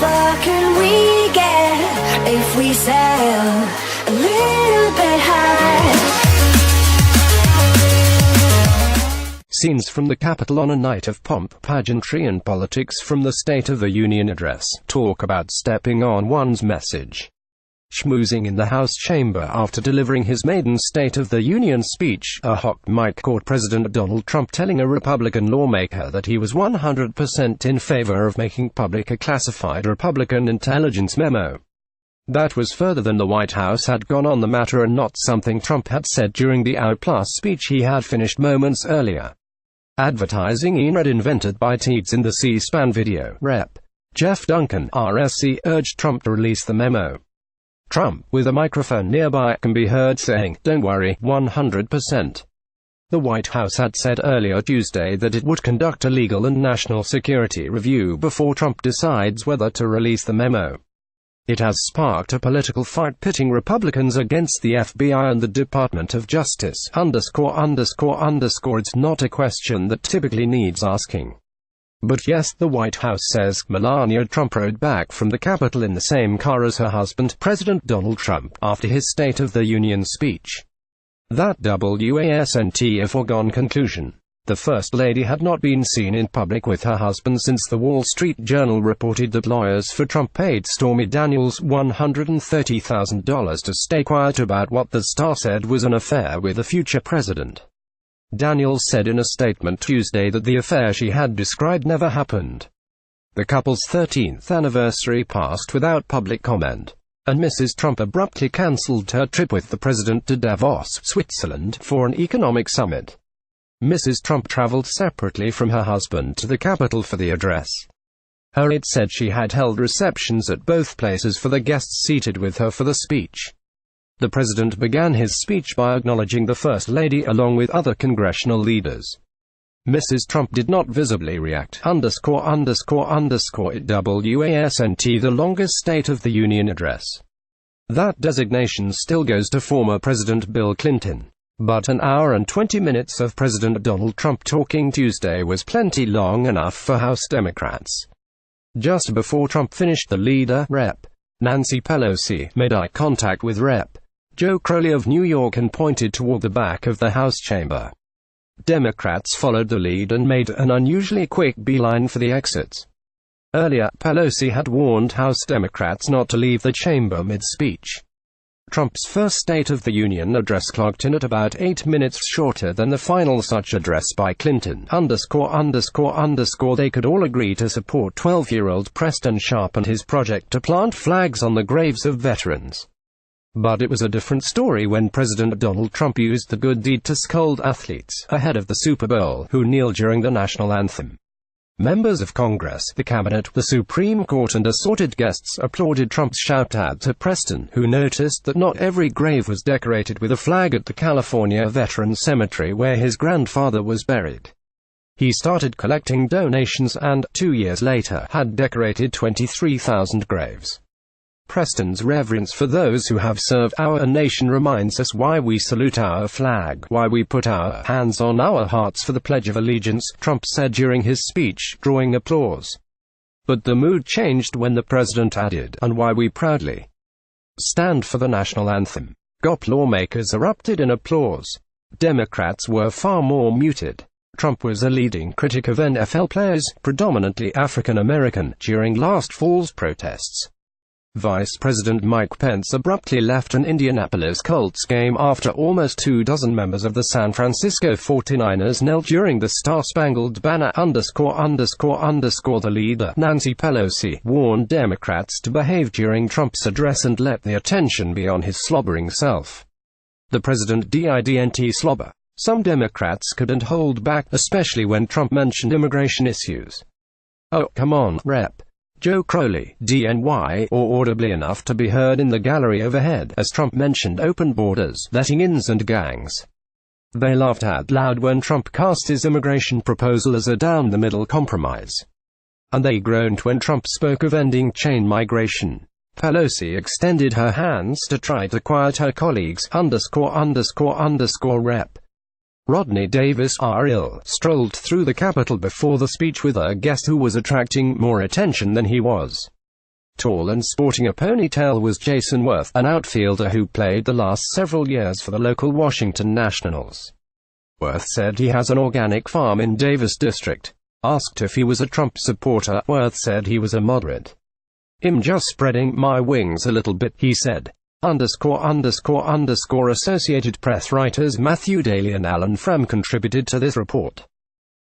far can we get if we sail a little bit high? Scenes from the Capitol on a night of pomp, pageantry and politics from the State of the Union address. Talk about stepping on one's message. Schmoozing in the House chamber after delivering his maiden State of the Union speech, a hot mic caught President Donald Trump telling a Republican lawmaker that he was 100% in favor of making public a classified Republican intelligence memo. That was further than the White House had gone on the matter and not something Trump had said during the hour-plus speech he had finished moments earlier. Advertising enid invented by Teeds in the C-SPAN video. Rep. Jeff Duncan, RSC, urged Trump to release the memo. Trump, with a microphone nearby, can be heard saying, "Don't worry, 100%. The White House had said earlier Tuesday that it would conduct a legal and national security review before Trump decides whether to release the memo. It has sparked a political fight pitting Republicans against the FBI and the Department of Justice, _____. It's not a question that typically needs asking. But yes, the White House says. Melania Trump rode back from the Capitol in the same car as her husband, President Donald Trump, after his State of the Union speech. That wasn't a foregone conclusion. The First Lady had not been seen in public with her husband since the Wall Street Journal reported that lawyers for Trump paid Stormy Daniels $130,000 to stay quiet about what the star said was an affair with the future president. Daniels said in a statement Tuesday that the affair she had described never happened. The couple's 13th anniversary passed without public comment, and Mrs. Trump abruptly cancelled her trip with the president to Davos, Switzerland, for an economic summit. Mrs. Trump traveled separately from her husband to the Capitol for the address. Her aide said she had held receptions at both places for the guests seated with her for the speech. The president began his speech by acknowledging the First Lady along with other congressional leaders. Mrs. Trump did not visibly react. It wasn't the longest State of the Union address. That designation still goes to former President Bill Clinton. But an hour and 20 minutes of President Donald Trump talking Tuesday was plenty long enough for House Democrats. Just before Trump finished, the leader, Rep. Nancy Pelosi, made eye contact with Rep. Joe Crowley of New York and pointed toward the back of the House chamber. Democrats followed the lead and made an unusually quick beeline for the exits. Earlier, Pelosi had warned House Democrats not to leave the chamber mid-speech. Trump's first State of the Union address clocked in at about 8 minutes shorter than the final such address by Clinton, ____. They could all agree to support 12-year-old Preston Sharp and his project to plant flags on the graves of veterans. But it was a different story when President Donald Trump used the good deed to scold athletes ahead of the Super Bowl who kneeled during the national anthem. Members of Congress, the cabinet, the Supreme Court and assorted guests applauded Trump's shout-out to Preston, who noticed that not every grave was decorated with a flag at the California Veterans Cemetery where his grandfather was buried. He started collecting donations and, 2 years later, had decorated 23,000 graves. Preston's reverence for those who have served our nation reminds us why we salute our flag, why we put our hands on our hearts for the Pledge of Allegiance, Trump said during his speech, drawing applause. But the mood changed when the president added, and why we proudly stand for the national anthem. GOP lawmakers erupted in applause. Democrats were far more muted. Trump was a leading critic of NFL players, predominantly African American, during last fall's protests. Vice President Mike Pence abruptly left an Indianapolis Colts game after almost 24 members of the San Francisco 49ers knelt during the Star-Spangled Banner, ___. The leader, Nancy Pelosi, warned Democrats to behave during Trump's address and let the attention be on his slobbering self. The president didn't slobber. Some Democrats couldn't hold back, especially when Trump mentioned immigration issues. "Oh, come on, Rep. Joe Crowley, DNY, or audibly enough to be heard in the gallery overhead, as Trump mentioned open borders, letting-ins and gangs. They laughed out loud when Trump cast his immigration proposal as a down-the-middle compromise. And they groaned when Trump spoke of ending chain migration. Pelosi extended her hands to try to quiet her colleagues, ___. Rep. Rodney Davis, RL, strolled through the Capitol before the speech with a guest who was attracting more attention than he was. Tall and sporting a ponytail was Jason Worth, an outfielder who played the last several years for the local Washington Nationals. Worth said he has an organic farm in Davis District. Asked if he was a Trump supporter, Worth said he was a moderate. "I'm just spreading my wings a little bit," he said. Associated Press writers Matthew Daly and Alan Fram contributed to this report.